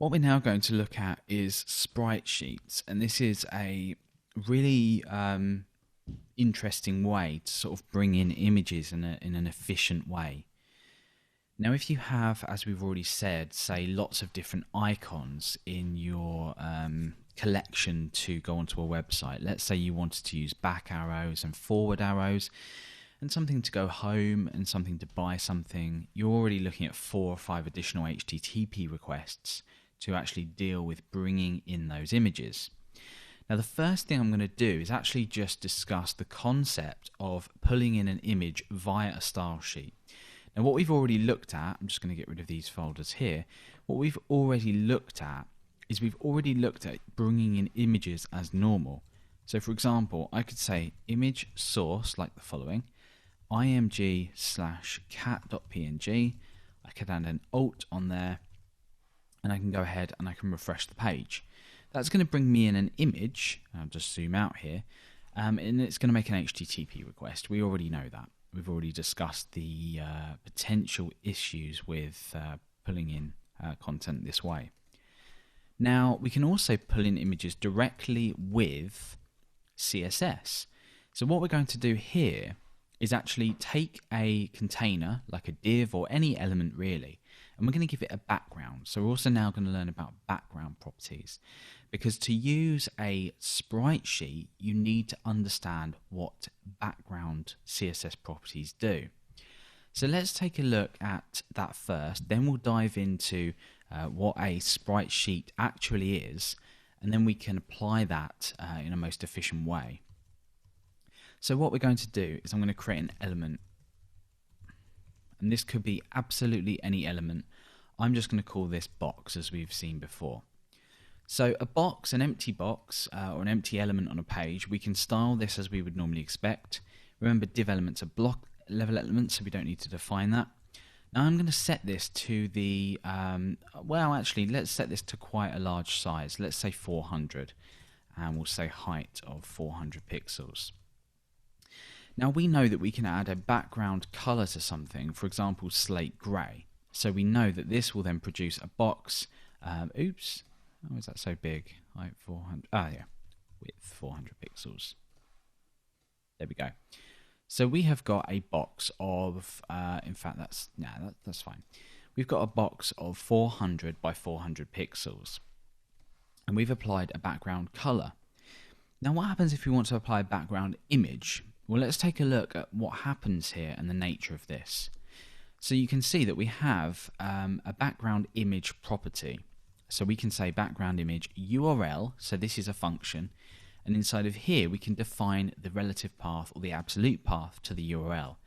What we're now going to look at is Sprite sheets, and this is a really interesting way to sort of bring in images in an efficient way. Now, if you have, as we've already said, say lots of different icons in your collection to go onto a website, let's say you wanted to use back arrows and forward arrows, and something to go home and something to buy something, you're already looking at 4 or 5 additional HTTP requests to actually deal with bringing in those images. Now, the first thing I'm going to do is actually just discuss the concept of pulling in an image via a style sheet. Now, what we've already looked at, I'm just going to get rid of these folders here. What we've already looked at is we've already looked at bringing in images as normal. So, for example, I could say image source like the following, img/cat.png. I could add an alt on there, and I can go ahead and I can refresh the page. That's going to bring me in an image. I'll just zoom out here, and it's going to make an HTTP request. We already know that. We've already discussed the potential issues with pulling in content this way. Now, we can also pull in images directly with CSS. So what we're going to do here is actually take a container, like a div or any element really, and we're going to give it a background. So we're also now going to learn about background properties, because to use a Sprite sheet, you need to understand what background CSS properties do. So let's take a look at that first, then we'll dive into what a Sprite sheet actually is, and then we can apply that in a most efficient way. So what we're going to do is I'm going to create an element, and this could be absolutely any element. I'm just going to call this box, as we've seen before. So a box, an empty box, or an empty element on a page, we can style this as we would normally expect. Remember, div elements are block level elements, so we don't need to define that. Now I'm going to set this to the, well actually let's set this to quite a large size. Let's say 400, and we'll say height of 400 pixels. Now we know that we can add a background color to something, for example slate grey. So we know that this will then produce a box, oops, oh is that so big, height 400, width 400 pixels. There we go. So we have got a box of, in fact that's fine. We've got a box of 400 by 400 pixels, and we've applied a background color. Now what happens if we want to apply a background image? Well, let's take a look at what happens here and the nature of this. So you can see that we have a background image property. So we can say background image URL, so this is a function, and inside of here we can define the relative path or the absolute path to the URL. Now,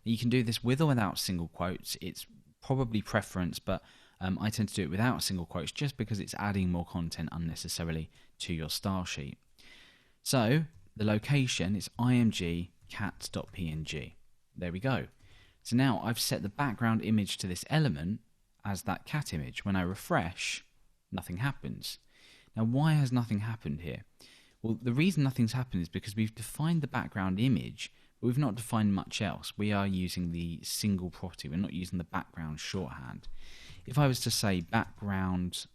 you can do this with or without single quotes. It's probably preference, but I tend to do it without single quotes just because it's adding more content unnecessarily to your style sheet. So the location is img.cat.png. There we go. So now I've set the background image to this element as that cat image. When I refresh, nothing happens. Now why has nothing happened here? Well, the reason nothing's happened is because we've defined the background image, but we've not defined much else. We are using the single property. We're not using the background shorthand. If I was to say background,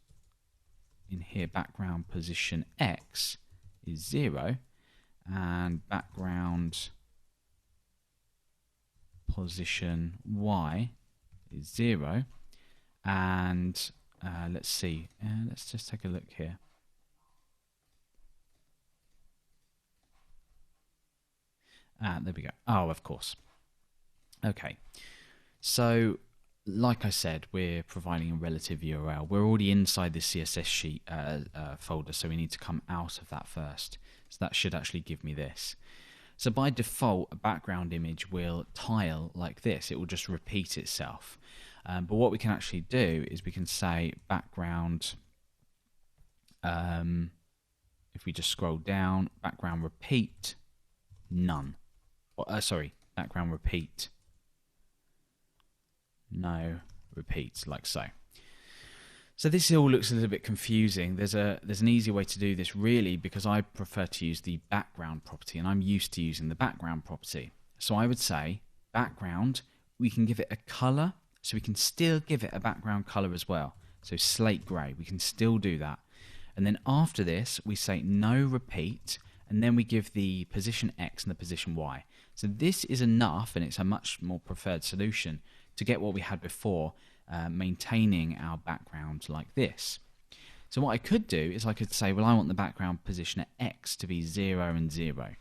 in here, background position X is 0, and background position Y is 0, and let's see, let's just take a look here. There we go. Oh, of course. Okay, so like I said, we're providing a relative URL. We're already inside the CSS sheet folder, so we need to come out of that first. So that should actually give me this. So by default, a background image will tile like this. It will just repeat itself. But what we can actually do is we can say background, if we just scroll down, background repeat, none. Sorry, background repeat, no repeats, like so. So this all looks a little bit confusing. There's an easy way to do this really, because I prefer to use the background property, and I'm used to using the background property. So I would say background, we can give it a color, so we can still give it a background color as well. So slate grey, we can still do that. And then after this, we say no repeat, and then we give the position X and the position Y. So this is enough, and it's a much more preferred solution to get what we had before, maintaining our background like this. So what I could do is I could say, well, I want the background position at X to be 0 and 0.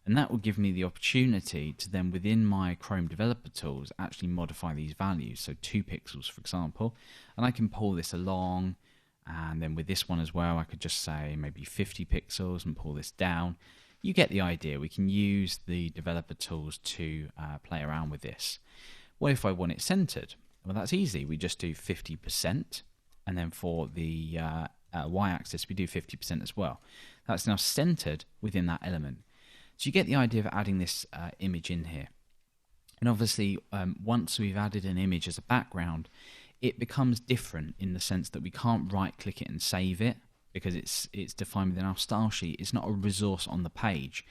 And that will give me the opportunity to then, within my Chrome developer tools, actually modify these values. So 2 pixels, for example, and I can pull this along. And then with this one as well, I could just say maybe 50 pixels and pull this down. You get the idea. We can use the developer tools to play around with this. What if I want it centered? Well, that's easy. We just do 50%. And then for the y-axis, we do 50% as well. That's now centered within that element. So you get the idea of adding this image in here. And obviously, once we've added an image as a background, it becomes different in the sense that we can't right-click it and save it because it's defined within our style sheet. It's not a resource on the page.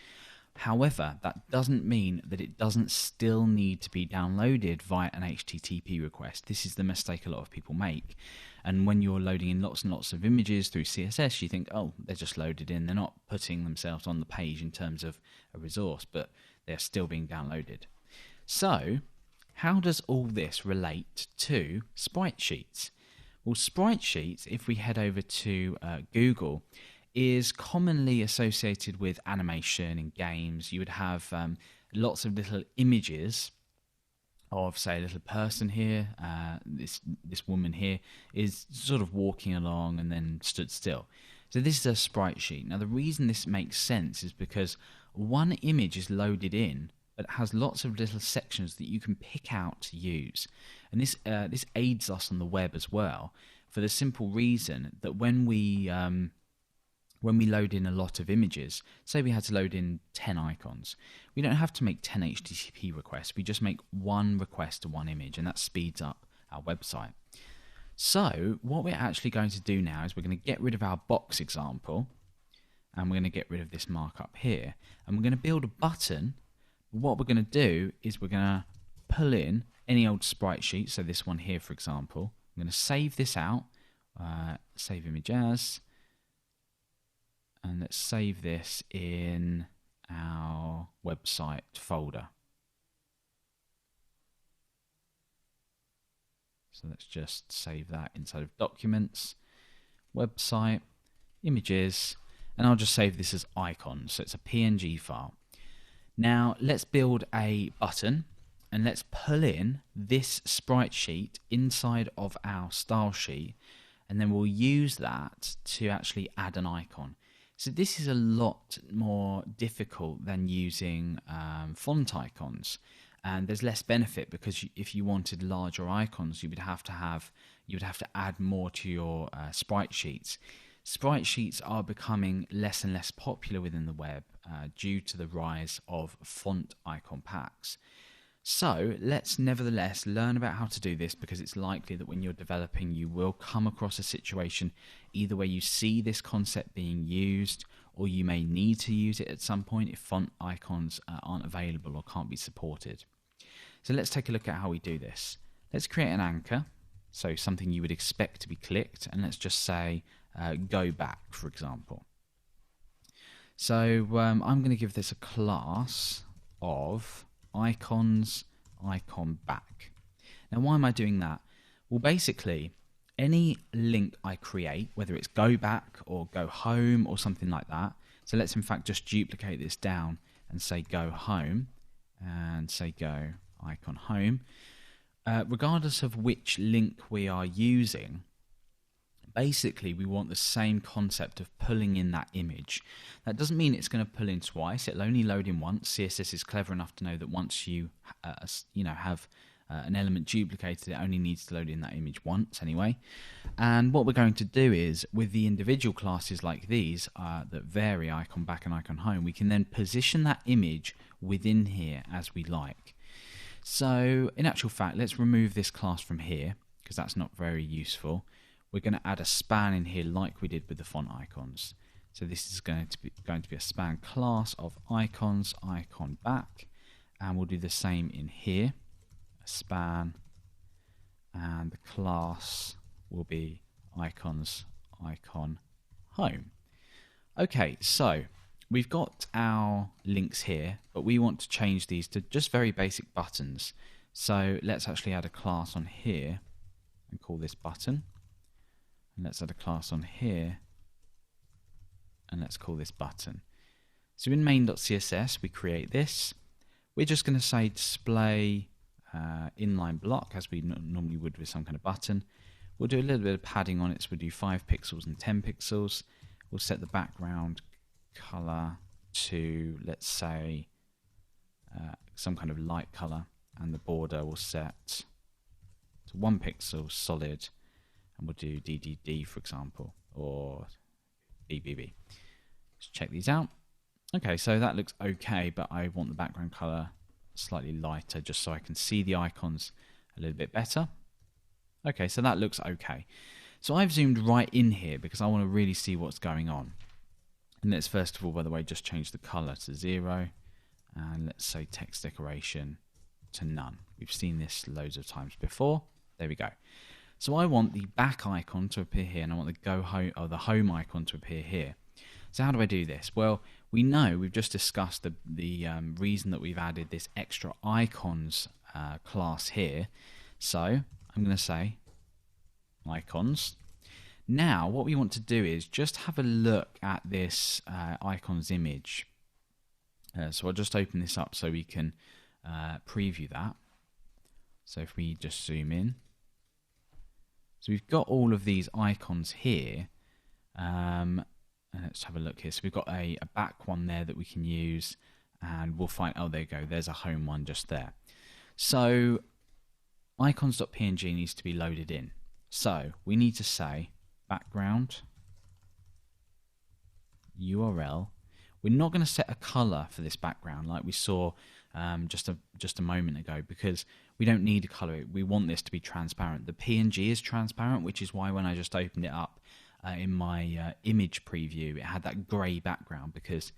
However, that doesn't mean that it doesn't still need to be downloaded via an HTTP request. This is the mistake a lot of people make. And when you're loading in lots and lots of images through CSS, you think, oh, they're just loaded in. They're not putting themselves on the page in terms of a resource, but they're still being downloaded. So how does all this relate to Sprite Sheets? Well, Sprite Sheets, if we head over to Google, is commonly associated with animation in games. You would have lots of little images of, say, a little person here. This woman here is sort of walking along and then stood still. So this is a Sprite Sheet. Now, the reason this makes sense is because one image is loaded in, but it has lots of little sections that you can pick out to use. And this aids us on the web as well, for the simple reason that when we load in a lot of images, say we had to load in 10 icons, we don't have to make 10 HTTP requests. We just make one request to one image, and that speeds up our website. So what we're actually going to do now is we're going to get rid of our box example, and we're going to get rid of this markup here, and we're going to build a button. What we're going to do is we're going to pull in any old sprite sheet, so this one here, for example. I'm going to save this out, save image as, and let's save this in our website folder. So let's just save that inside of documents, website, images, and I'll just save this as icons, so it's a PNG file. Now let's build a button, and let's pull in this sprite sheet inside of our style sheet, and then we'll use that to actually add an icon. So this is a lot more difficult than using font icons, and there's less benefit because if you wanted larger icons, you would have to add more to your sprite sheets. Sprite sheets are becoming less and less popular within the web due to the rise of font icon packs. So let's nevertheless learn about how to do this, because it's likely that when you're developing you will come across a situation either where you see this concept being used, or you may need to use it at some point if font icons aren't available or can't be supported. So let's take a look at how we do this. Let's create an anchor, so something you would expect to be clicked, and let's just say go back, for example. So I'm going to give this a class of icons icon back. Now why am I doing that? Well, basically any link I create, whether it's go back or go home or something like that, so let's in fact just duplicate this down and say go home and say go icon home, regardless of which link we are using. Basically, we want the same concept of pulling in that image. That doesn't mean it's going to pull in twice. It'll only load in once. CSS is clever enough to know that once you have an element duplicated, it only needs to load in that image once anyway. And what we're going to do is, with the individual classes like these that vary, icon back and icon home, we can then position that image within here as we like. So in actual fact, let's remove this class from here because that's not very useful. We're going to add a span in here like we did with the font icons. So this is going to be a span class of icons icon back, and we'll do the same in here, a span, and the class will be icons, icon, home. Okay, so we've got our links here, but we want to change these to just very basic buttons. So let's actually add a class on here and call this button. And let's add a class on here and let's call this button. So in main.css, we create this. We're just going to say display inline block as we normally would with some kind of button. We'll do a little bit of padding on it, so we'll do 5 pixels and 10 pixels. We'll set the background color to, let's say, some kind of light color, and the border will set to 1 pixel solid, and we'll do DDD, for example, or BBB. Let's check these out. Okay, so that looks okay, but I want the background color slightly lighter just so I can see the icons a little bit better. Okay, so that looks okay. So I've zoomed right in here because I want to really see what's going on. And let's first of all, by the way, just change the color to 0. And let's say text decoration to none. We've seen this loads of times before. There we go. So I want the back icon to appear here, and I want the go home or the home icon to appear here. So how do I do this? Well, we know we've just discussed the reason that we've added this extra icons class here. So I'm going to say icons. Now what we want to do is just have a look at this icons image. So I'll just open this up so we can preview that. So if we just zoom in. So we've got all of these icons here. And let's have a look here. So we've got a back one there that we can use, and we'll find, oh, there you go. There's a home one just there. So icons.png needs to be loaded in. So we need to say background URL. We're not going to set a color for this background like we saw just a moment ago, because we don't need a color. We want this to be transparent. The PNG is transparent, which is why when I just opened it up in my image preview, it had that grey background, because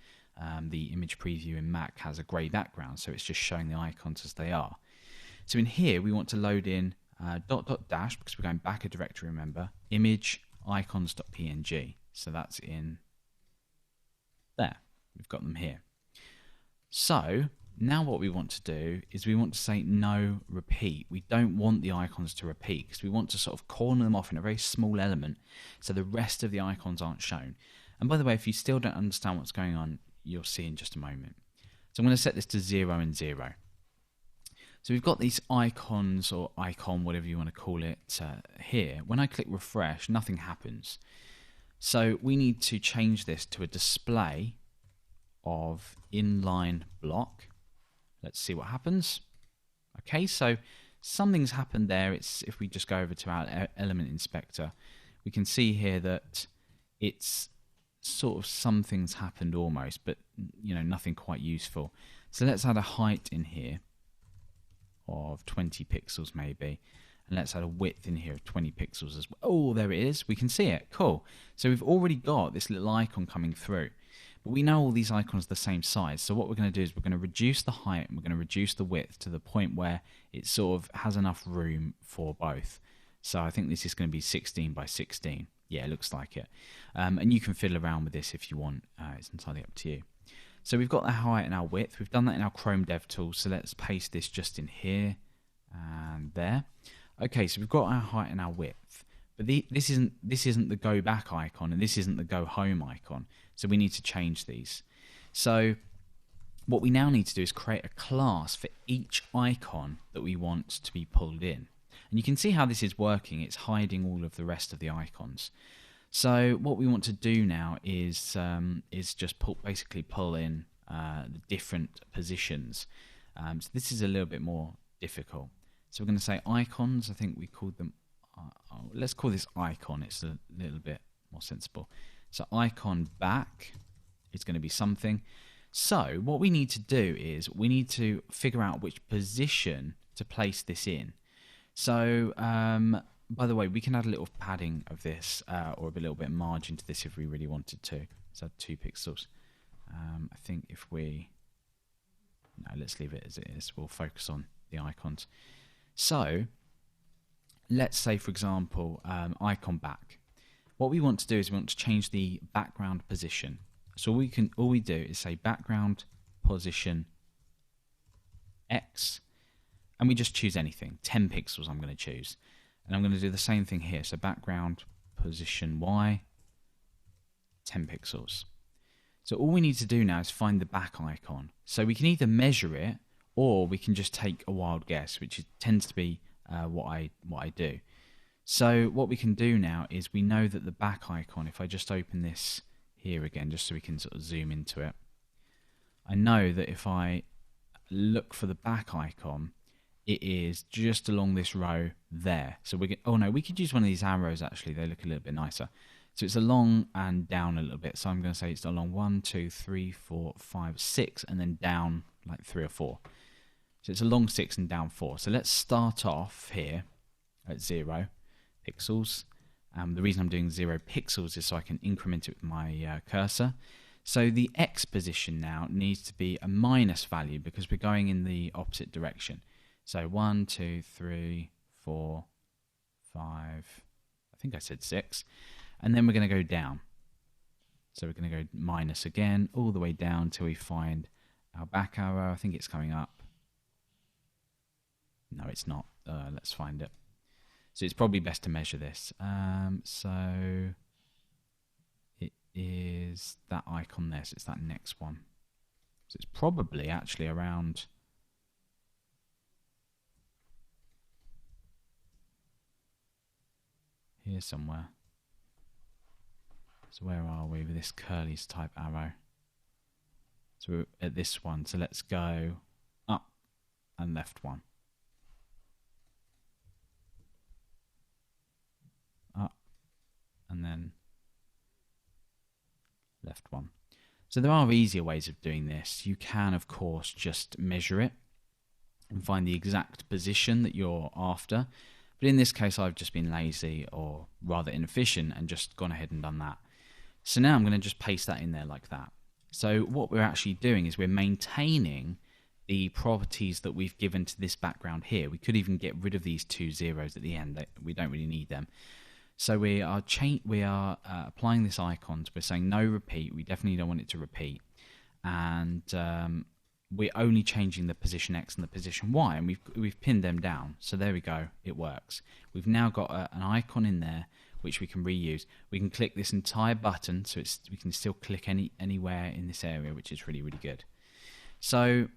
the image preview in Mac has a grey background, so it's just showing the icons as they are. So in here, we want to load in ..dash, because we're going back a directory, remember, image icons.png. So that's in there. We've got them here. So now what we want to do is we want to say no repeat. We don't want the icons to repeat, because we want to sort of corner them off in a very small element so the rest of the icons aren't shown. And by the way, if you still don't understand what's going on, you'll see in just a moment. So I'm going to set this to 0 and 0. So we've got these icons, or icon, whatever you want to call it, here. When I click refresh, nothing happens. So we need to change this to a display of inline block. Let's see what happens. Okay, so something's happened there. It's, if we just go over to our element inspector, we can see here that it's sort of something's happened almost, but you know, nothing quite useful. So let's add a height in here of 20 pixels maybe, and let's add a width in here of 20 pixels as well. Oh, there it is. We can see it. Cool. So we've already got this little icon coming through. But we know all these icons are the same size, so what we're going to do is we're going to reduce the height and we're going to reduce the width to the point where it sort of has enough room for both. So I think this is going to be 16 by 16. Yeah, it looks like it. And you can fiddle around with this if you want. It's entirely up to you. So we've got the height and our width. We've done that in our Chrome Dev tool, so let's paste this just in here and there. Okay, so we've got our height and our width. But this isn't the go back icon, and this isn't the go home icon. So we need to change these. So what we now need to do is create a class for each icon that we want to be pulled in. And you can see how this is working. It's hiding all of the rest of the icons. So what we want to do now is just basically pull in the different positions. So this is a little bit more difficult. So we're going to say icons. I think we called them. Let's call this icon. It's a little bit more sensible. So icon back is going to be something. So what we need to do is we need to figure out which position to place this in. So by the way, we can add a little padding of this or a little bit of margin to this if we really wanted to. So 2 pixels. I think if we... No, let's leave it as it is. We'll focus on the icons. So let's say, for example, icon back. what we want to do is we want to change the background position. So all we do is say background position X, and we just choose anything. 10 pixels I'm going to choose. And I'm going to do the same thing here. So background position Y, 10 pixels. So all we need to do now is find the back icon. So we can either measure it, or we can just take a wild guess, which tends to be what I do. So what we can do now is we know that the back icon, if I just open this here again, just so we can sort of zoom into it, I know that if I look for the back icon, it is just along this row there. So we could use one of these arrows actually, they look a little bit nicer. So it's along and down a little bit. So I'm going to say it's along 1, 2, 3, 4, 5, 6, and then down like 3 or 4. So it's along 6 and down 4. So let's start off here at 0 pixels. The reason I'm doing 0 pixels is so I can increment it with my cursor. So the X position now needs to be a minus value because we're going in the opposite direction. So 1, 2, 3, 4, 5, I think I said 6. And then we're going to go down. So we're going to go minus again, all the way down till we find our back arrow. I think it's coming up. No, it's not. Let's find it. So it's probably best to measure this. So it is that icon there. So it's that next one. So it's probably actually around here somewhere. So where are we with this curly's type arrow? So we're at this one. So let's go up and left one. Up and then left one. So there are easier ways of doing this. You can, of course, just measure it and find the exact position that you're after. But in this case, I've just been lazy or rather inefficient and just gone ahead and done that. So now I'm going to just paste that in there like that. So what we're actually doing is we're maintaining the properties that we've given to this background here. We could even get rid of these 2 zeros at the end. We don't really need them. So we are applying this icon. We're saying no repeat. We definitely don't want it to repeat. And we're only changing the position X and the position Y, and we've pinned them down. So there we go. It works. We've now got an icon in there which we can reuse. We can click this entire button, so we can still click anywhere in this area, which is really, really good. So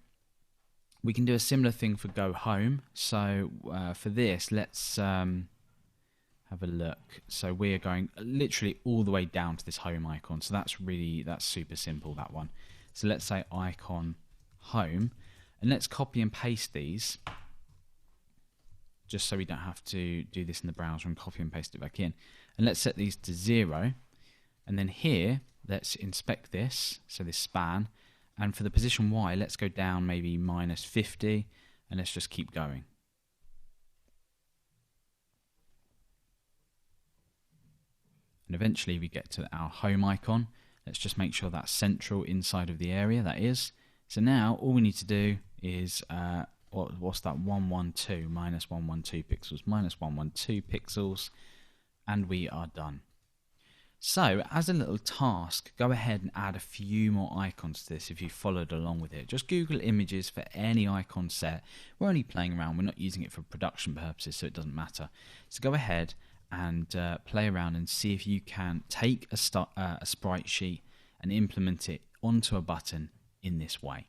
we can do a similar thing for go home. So for this, let's have a look. So we are going literally all the way down to this home icon. So that's super simple, that one. So let's say icon home, and let's copy and paste these, just so we don't have to do this in the browser and copy and paste it back in. And let's set these to 0. And then here, let's inspect this, so this span. And for the position Y, let's go down maybe minus 50, and let's just keep going. And eventually we get to our home icon. Let's just make sure that's central inside of the area, that is. So now all we need to do is what's that? 112 minus 112 pixels minus 112 pixels, and we are done. So as a little task, go ahead and add a few more icons to this if you followed along with it. Just Google images for any icon set. We're only playing around, we're not using it for production purposes, so it doesn't matter. So go ahead and play around and see if you can take a sprite sheet and implement it onto a button in this way.